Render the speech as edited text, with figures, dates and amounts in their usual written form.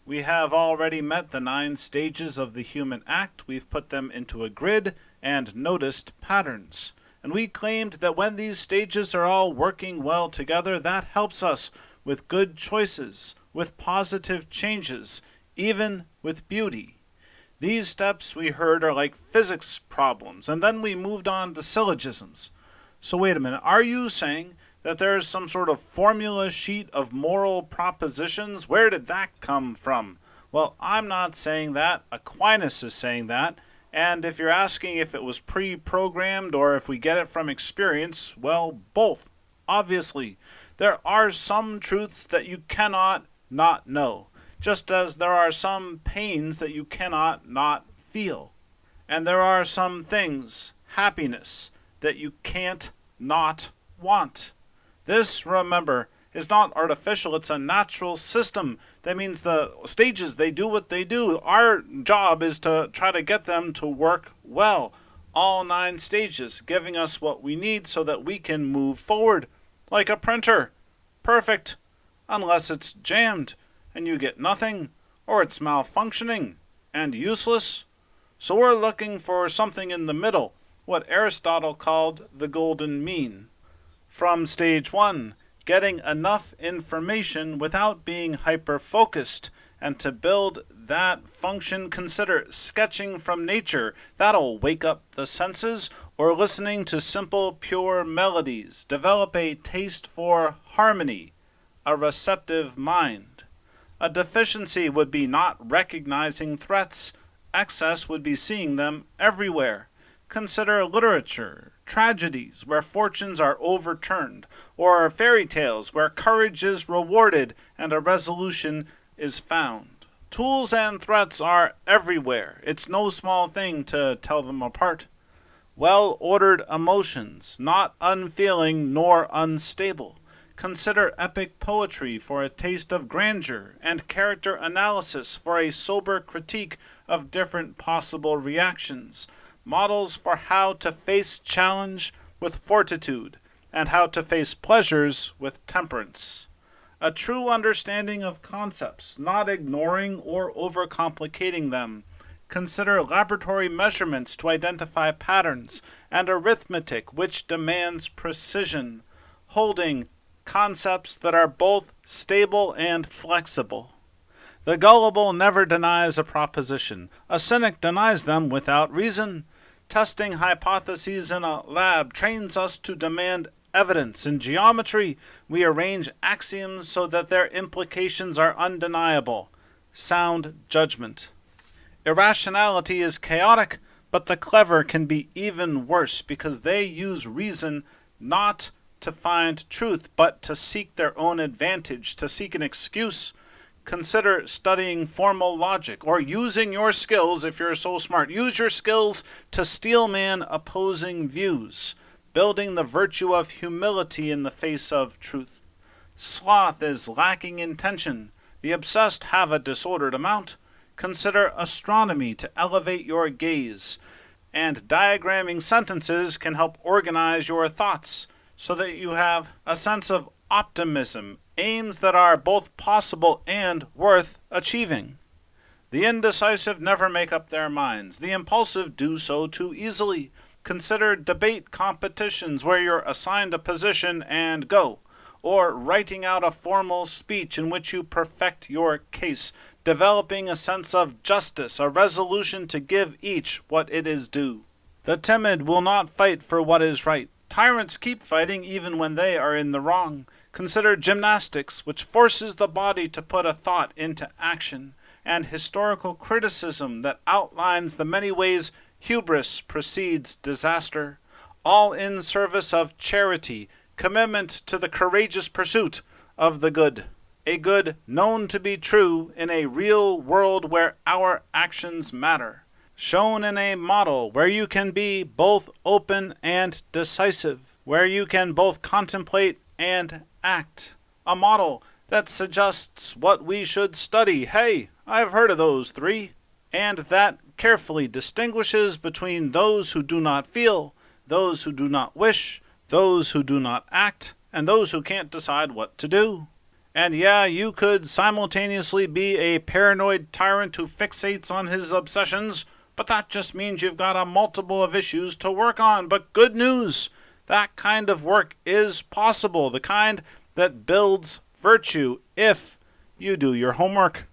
We have already met the 9 stages of the human act. We've put them into a grid and noticed patterns. And we claimed that when these stages are all working well together, that helps us with good choices, with positive changes, even with beauty. These steps we heard are like physics problems, and then we moved on to syllogisms. So wait a minute, are you saying that there's some sort of formula sheet of moral propositions? Where did that come from? Well, I'm not saying that. Aquinas is saying that. And if you're asking if it was pre-programmed or if we get it from experience, well, both. Obviously, there are some truths that you cannot not know, just as there are some pains that you cannot not feel. And there are some things, happiness, that you can't not want. This, remember, is not artificial. It's a natural system. That means the stages, they do what they do. Our job is to try to get them to work well. All 9 stages, giving us what we need so that we can move forward. Like a printer. Perfect. Unless it's jammed and you get nothing, or it's malfunctioning and useless. So we're looking for something in the middle, what Aristotle called the golden mean. From stage 1, getting enough information without being hyper-focused, and to build that function, consider sketching from nature. That'll wake up the senses, or listening to simple, pure melodies. Develop a taste for harmony, a receptive mind. A deficiency would be not recognizing threats. Excess would be seeing them everywhere. Consider literature, tragedies where fortunes are overturned, or fairy tales where courage is rewarded and a resolution is found. Tools and threats are everywhere. It's no small thing to tell them apart. Well-ordered emotions, not unfeeling nor unstable. Consider epic poetry for a taste of grandeur, and character analysis for a sober critique of different possible reactions. Models for how to face challenge with fortitude, and how to face pleasures with temperance. A true understanding of concepts, not ignoring or overcomplicating them. Consider laboratory measurements to identify patterns, and arithmetic which demands precision, holding concepts that are both stable and flexible. The gullible never denies a proposition. A cynic denies them without reason. Testing hypotheses in a lab trains us to demand evidence. In geometry, we arrange axioms so that their implications are undeniable. Sound judgment. Irrationality is chaotic, but the clever can be even worse because they use reason not to find truth, but to seek their own advantage, to seek an excuse. Consider studying formal logic, or using your skills, if you're so smart. Use your skills to steelman opposing views, building the virtue of humility in the face of truth. Sloth is lacking intention. The obsessed have a disordered amount. Consider astronomy to elevate your gaze, and diagramming sentences can help organize your thoughts so that you have a sense of optimism, aims that are both possible and worth achieving. The indecisive never make up their minds. The impulsive do so too easily. Consider debate competitions where you're assigned a position and go, or writing out a formal speech in which you perfect your case, developing a sense of justice, a resolution to give each what it is due. The timid will not fight for what is right. Tyrants keep fighting even when they are in the wrong. Consider gymnastics, which forces the body to put a thought into action, and historical criticism that outlines the many ways hubris precedes disaster, all in service of charity, commitment to the courageous pursuit of the good, a good known to be true in a real world where our actions matter, shown in a model where you can be both open and decisive, where you can both contemplate and act, a model that suggests what we should study. Hey, I've heard of those 3. And that carefully distinguishes between those who do not feel, those who do not wish, those who do not act, and those who can't decide what to do. And yeah, you could simultaneously be a paranoid tyrant who fixates on his obsessions, but that just means you've got a multiple of issues to work on. But good news, that kind of work is possible, the kind that builds virtue if you do your homework.